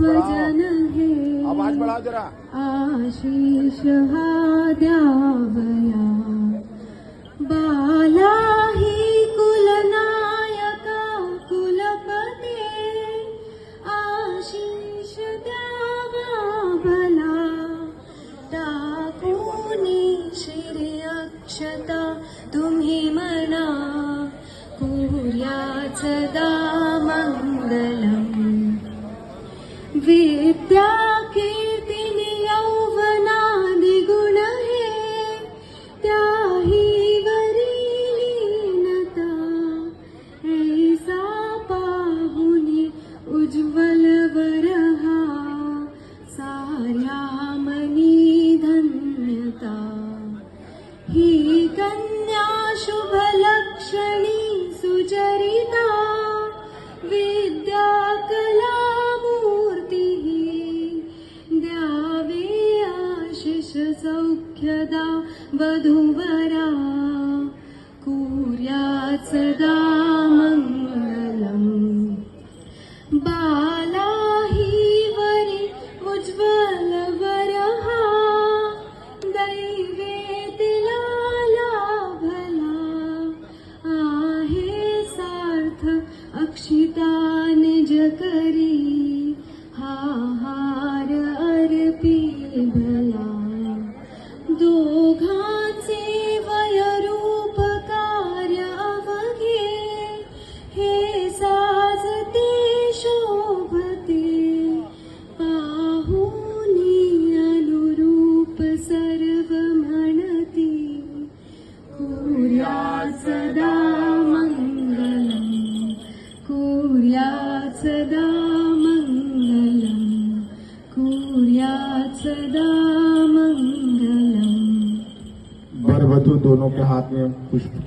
स्वजन हे आवाज बढ़ाओ जरा। आशीष हा द्यावया बाला ही कुलनायका कुलपते आशीष द्यावा भला टाकूनी शिरी अक्षता तुम्ही म्हणा कुर्याच मंगलम विद्या कीर्तिनि यौवनादि गुण हे त्याही वरी लीनता ऐसा पाहुनी उज्ज्वल वरहा साऱ्या मनी धन्यता ही कन्या शुभ लक्षणी सुचरिता विद्या कला मूर्ती द्यावे आशिष सौख्यदा वधूवरा कुर्याच दा मंगलम बाला ही वरी उज्ज्वल वरहा दैवे तिला लाभला आहे सार्थ अक्षिता निज करी हा हार अर्पी भला दोघांचे वयरूप कार्य अवघे हे साजते शोभते पाहुनी अनुरूप सर्व म्हणती कुर्याच दा मंगलम कुर्याच दा मंगलम कुर्याच दा मंगलम। वर वधू दोनों के हाथ में पुष्प